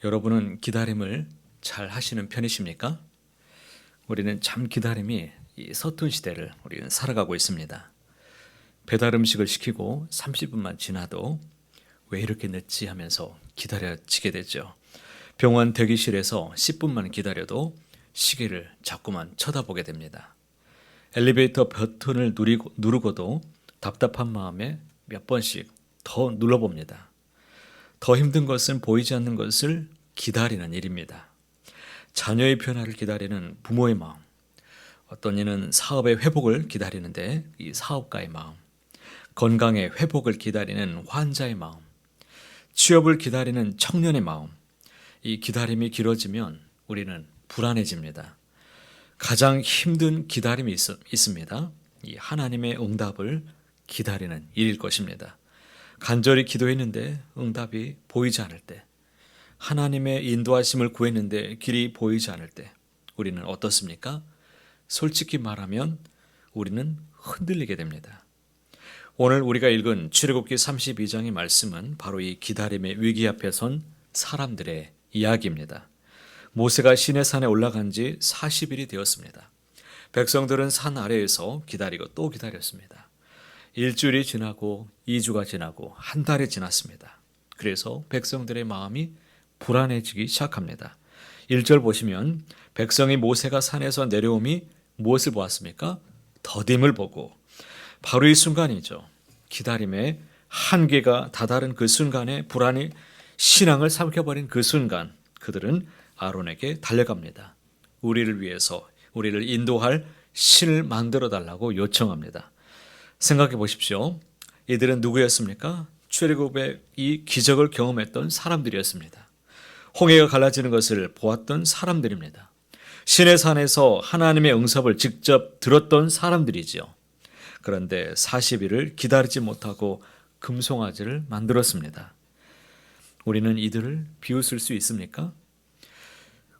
여러분은 기다림을 잘 하시는 편이십니까? 우리는 참 기다림이 이 서툰 시대를 우리는 살아가고 있습니다. 배달 음식을 시키고 30분만 지나도 왜 이렇게 늦지 하면서 기다려지게 되죠. 병원 대기실에서 10분만 기다려도 시계를 자꾸만 쳐다보게 됩니다. 엘리베이터 버튼을 누르고도 답답한 마음에 몇 번씩 더 눌러봅니다. 더 힘든 것은 보이지 않는 것을 기다리는 일입니다. 자녀의 변화를 기다리는 부모의 마음, 어떤 이는 사업의 회복을 기다리는데 이 사업가의 마음, 건강의 회복을 기다리는 환자의 마음, 취업을 기다리는 청년의 마음, 이 기다림이 길어지면 우리는 불안해집니다. 가장 힘든 기다림이 있습니다. 이 하나님의 응답을 기다리는 일일 것입니다. 간절히 기도했는데 응답이 보이지 않을 때, 하나님의 인도하심을 구했는데 길이 보이지 않을 때 우리는 어떻습니까? 솔직히 말하면 우리는 흔들리게 됩니다. 오늘 우리가 읽은 출애굽기 32장의 말씀은 바로 이 기다림의 위기 앞에 선 사람들의 이야기입니다. 모세가 시내산에 올라간 지 40일이 되었습니다. 백성들은 산 아래에서 기다리고 또 기다렸습니다. 일주일이 지나고 2주가 지나고 한 달이 지났습니다. 그래서 백성들의 마음이 불안해지기 시작합니다. 1절 보시면 백성이 모세가 산에서 내려옴이 무엇을 보았습니까? 더딤을 보고, 바로 이 순간이죠. 기다림의 한계가 다다른 그 순간에 불안이 신앙을 삼켜버린 그 순간 그들은 아론에게 달려갑니다. 우리를 위해서 우리를 인도할 신을 만들어 달라고 요청합니다. 생각해 보십시오. 이들은 누구였습니까? 출애굽의 이 기적을 경험했던 사람들이었습니다. 홍해가 갈라지는 것을 보았던 사람들입니다. 시내산에서 하나님의 응답을 직접 들었던 사람들이지요. 그런데 40일을 기다리지 못하고 금송아지를 만들었습니다. 우리는 이들을 비웃을 수 있습니까?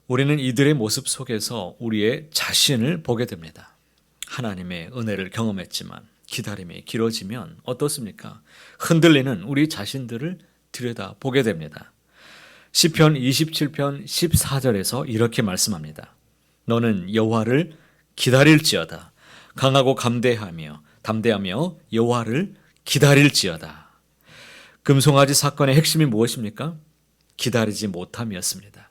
우리는 이들의 모습 속에서 우리의 자신을 보게 됩니다. 하나님의 은혜를 경험했지만 기다림이 길어지면 어떻습니까? 흔들리는 우리 자신들을 들여다보게 됩니다. 시편 27편 14절에서 이렇게 말씀합니다. 너는 여호와를 기다릴지어다. 강하고 담대하며 여호와를 기다릴지어다. 금송아지 사건의 핵심이 무엇입니까? 기다리지 못함이었습니다.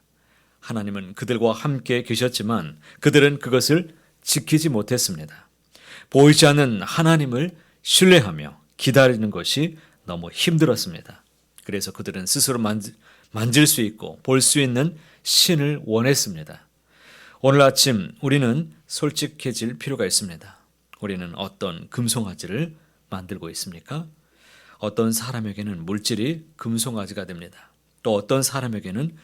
하나님은 그들과 함께 계셨지만 그들은 그것을 지키지 못했습니다. 보이지 않는 하나님을 신뢰하며 기다리는 것이 너무 힘들었습니다. 그래서 그들은 스스로 만질 수 있고 볼 수 있는 신을 원했습니다. 오늘 아침 우리는 솔직해질 필요가 있습니다. 우리는 어떤 금송아지를 만들고 있습니까? 어떤 사람에게는 물질이 금송아지가 됩니다. 또 어떤 사람에게는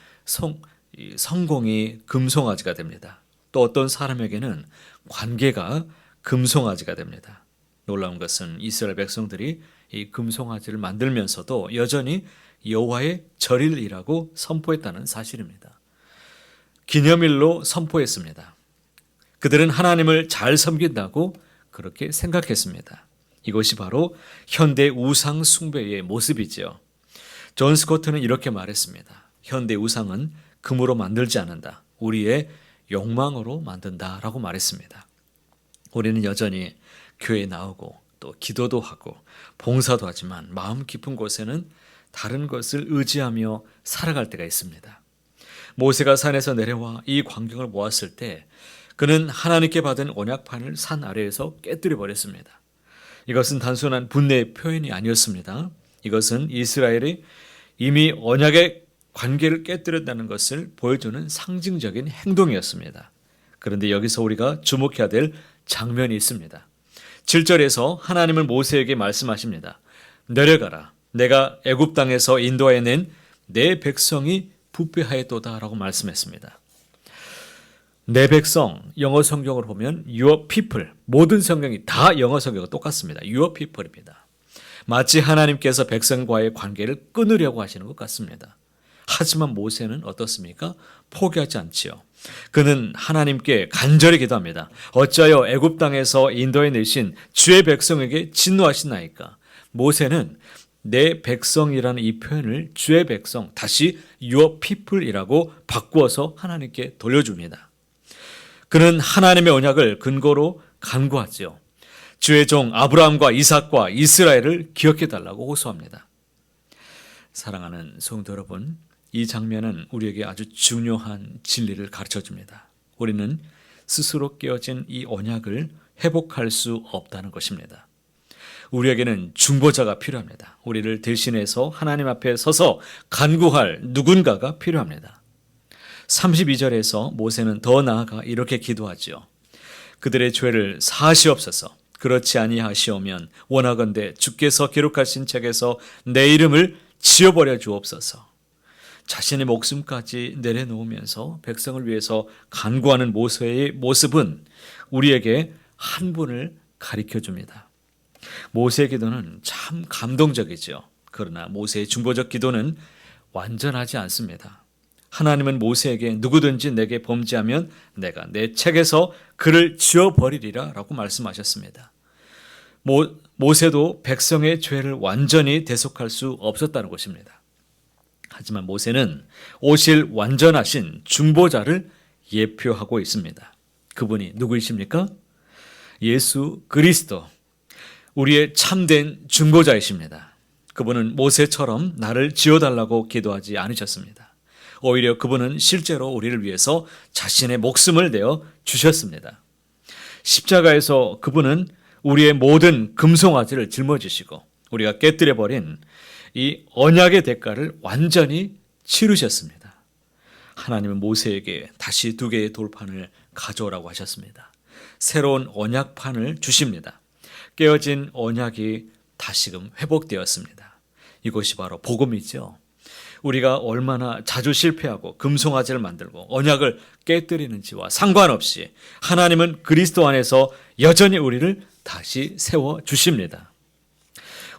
성공이 금송아지가 됩니다. 또 어떤 사람에게는 관계가 금송아지가 됩니다. 놀라운 것은 이스라엘 백성들이 이 금송아지를 만들면서도 여전히 여호와의 절일이라고 선포했다는 사실입니다. 기념일로 선포했습니다. 그들은 하나님을 잘 섬긴다고 그렇게 생각했습니다. 이것이 바로 현대 우상 숭배의 모습이지요. 존 스코트는 이렇게 말했습니다. 현대 우상은 금으로 만들지 않는다. 우리의 욕망으로 만든다라고 말했습니다. 우리는 여전히 교회에 나오고 또 기도도 하고 봉사도 하지만 마음 깊은 곳에는 다른 것을 의지하며 살아갈 때가 있습니다. 모세가 산에서 내려와 이 광경을 보았을 때 그는 하나님께 받은 언약판을 산 아래에서 깨뜨려 버렸습니다. 이것은 단순한 분내의 표현이 아니었습니다. 이것은 이스라엘이 이미 언약의 관계를 깨뜨렸다는 것을 보여주는 상징적인 행동이었습니다. 그런데 여기서 우리가 주목해야 될 장면이 있습니다. 7절에서 하나님은 모세에게 말씀하십니다. 내려가라. 내가 애굽 땅에서 인도하여 낸 내 백성이 부패하였도다 라고 말씀했습니다. 내 백성, 영어 성경을 보면 your people, 모든 성경이 다 영어 성경과 똑같습니다. your people입니다. 마치 하나님께서 백성과의 관계를 끊으려고 하시는 것 같습니다. 하지만 모세는 어떻습니까? 포기하지 않지요. 그는 하나님께 간절히 기도합니다. 어찌하여 애굽 땅에서 인도해 내신 주의 백성에게 진노하시나이까? 모세는 내 백성이라는 이 표현을 주의 백성, 다시 your people이라고 바꾸어서 하나님께 돌려줍니다. 그는 하나님의 언약을 근거로 간구하지요. 주의 종 아브라함과 이삭과 이스라엘을 기억해달라고 호소합니다. 사랑하는 성도 여러분, 이 장면은 우리에게 아주 중요한 진리를 가르쳐줍니다. 우리는 스스로 깨어진 이 언약을 회복할 수 없다는 것입니다. 우리에게는 중보자가 필요합니다. 우리를 대신해서 하나님 앞에 서서 간구할 누군가가 필요합니다. 32절에서 모세는 더 나아가 이렇게 기도하지요. 그들의 죄를 사하시옵소서. 그렇지 아니하시오면 원하건대 주께서 기록하신 책에서 내 이름을 지워버려 주옵소서. 자신의 목숨까지 내려놓으면서 백성을 위해서 간구하는 모세의 모습은 우리에게 한 분을 가르쳐 줍니다. 모세의 기도는 참 감동적이죠. 그러나 모세의 중보적 기도는 완전하지 않습니다. 하나님은 모세에게 누구든지 내게 범죄하면 내가 내 책에서 그를 지워버리리라 라고 말씀하셨습니다. 모세도 백성의 죄를 완전히 대속할 수 없었다는 것입니다. 하지만 모세는 오실 완전하신 중보자를 예표하고 있습니다. 그분이 누구이십니까? 예수 그리스도, 우리의 참된 중보자이십니다. 그분은 모세처럼 나를 지어달라고 기도하지 않으셨습니다. 오히려 그분은 실제로 우리를 위해서 자신의 목숨을 내어 주셨습니다. 십자가에서 그분은 우리의 모든 금송아지를 짊어지시고 우리가 깨뜨려버린 이 언약의 대가를 완전히 치르셨습니다. 하나님은 모세에게 다시 2개의 돌판을 가져오라고 하셨습니다. 새로운 언약판을 주십니다. 깨어진 언약이 다시금 회복되었습니다. 이것이 바로 복음이죠. 우리가 얼마나 자주 실패하고 금송아지를 만들고 언약을 깨뜨리는지와 상관없이 하나님은 그리스도 안에서 여전히 우리를 다시 세워주십니다.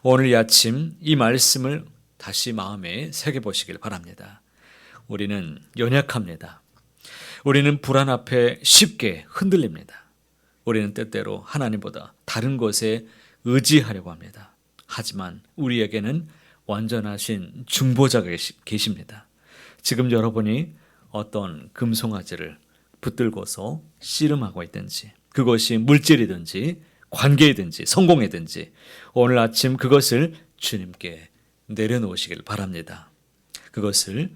오늘 이 아침 이 말씀을 다시 마음에 새겨보시길 바랍니다. 우리는 연약합니다. 우리는 불안 앞에 쉽게 흔들립니다. 우리는 때때로 하나님보다 다른 것에 의지하려고 합니다. 하지만 우리에게는 완전하신 중보자가 계십니다. 지금 여러분이 어떤 금송아지를 붙들고서 씨름하고 있든지, 그것이 물질이든지 관계이든지 성공이든지 오늘 아침 그것을 주님께 내려놓으시길 바랍니다. 그것을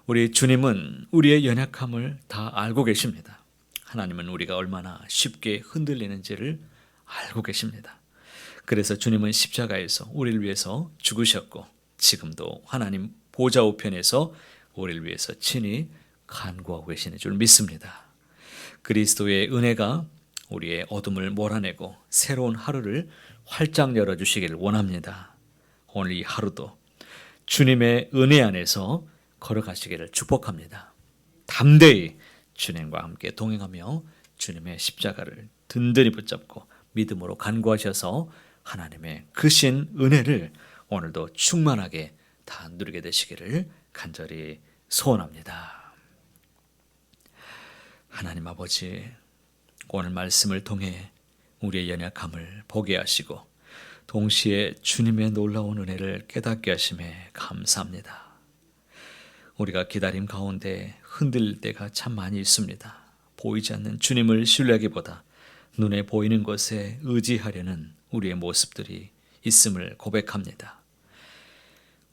우리 주님은 우리의 연약함을 다 알고 계십니다. 하나님은 우리가 얼마나 쉽게 흔들리는지를 알고 계십니다. 그래서 주님은 십자가에서 우리를 위해서 죽으셨고 지금도 하나님 보좌 우편에서 우리를 위해서 친히 간구하고 계시는 줄 믿습니다. 그리스도의 은혜가 우리의 어둠을 몰아내고 새로운 하루를 활짝 열어주시기를 원합니다. 오늘 이 하루도 주님의 은혜 안에서 걸어가시기를 축복합니다. 담대히 주님과 함께 동행하며 주님의 십자가를 든든히 붙잡고 믿음으로 간구하셔서 하나님의 크신 은혜를 오늘도 충만하게 다 누리게 되시기를 간절히 소원합니다. 하나님 아버지, 오늘 말씀을 통해 우리의 연약함을 보게 하시고 동시에 주님의 놀라운 은혜를 깨닫게 하심에 감사합니다. 우리가 기다림 가운데 흔들릴 때가 참 많이 있습니다. 보이지 않는 주님을 신뢰하기보다 눈에 보이는 것에 의지하려는 우리의 모습들이 있음을 고백합니다.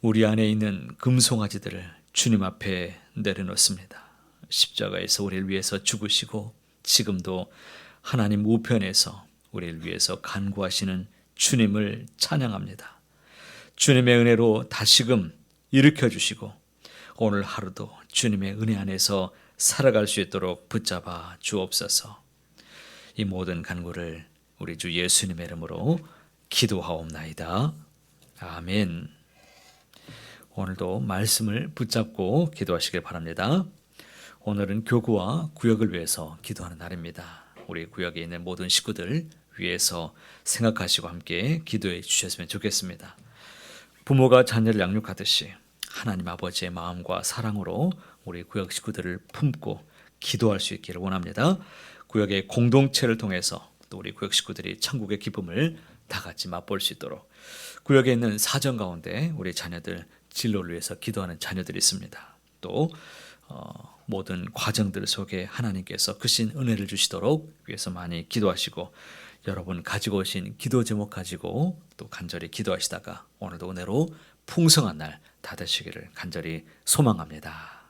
우리 안에 있는 금송아지들을 주님 앞에 내려놓습니다. 십자가에서 우리를 위해서 죽으시고 지금도 하나님 우편에서 우리를 위해서 간구하시는 주님을 찬양합니다. 주님의 은혜로 다시금 일으켜 주시고 오늘 하루도 주님의 은혜 안에서 살아갈 수 있도록 붙잡아 주옵소서. 이 모든 간구를 우리 주 예수님의 이름으로 기도하옵나이다. 아멘. 오늘도 말씀을 붙잡고 기도하시길 바랍니다. 오늘은 교구와 구역을 위해서 기도하는 날입니다. 우리 구역에 있는 모든 식구들 위해서 생각하시고 함께 기도해 주셨으면 좋겠습니다. 부모가 자녀를 양육하듯이 하나님 아버지의 마음과 사랑으로 우리 구역 식구들을 품고 기도할 수 있기를 원합니다. 구역의 공동체를 통해서 또 우리 구역 식구들이 천국의 기쁨을 다 같이 맛볼 수 있도록 구역에 있는 사정 가운데 우리 자녀들 진로를 위해서 기도하는 자녀들이 있습니다. 또 모든 과정들 속에 하나님께서 크신 은혜를 주시도록 위해서 많이 기도하시고 여러분 가지고 오신 기도 제목 가지고 또 간절히 기도하시다가 오늘도 은혜로 풍성한 날 다 되시기를 간절히 소망합니다.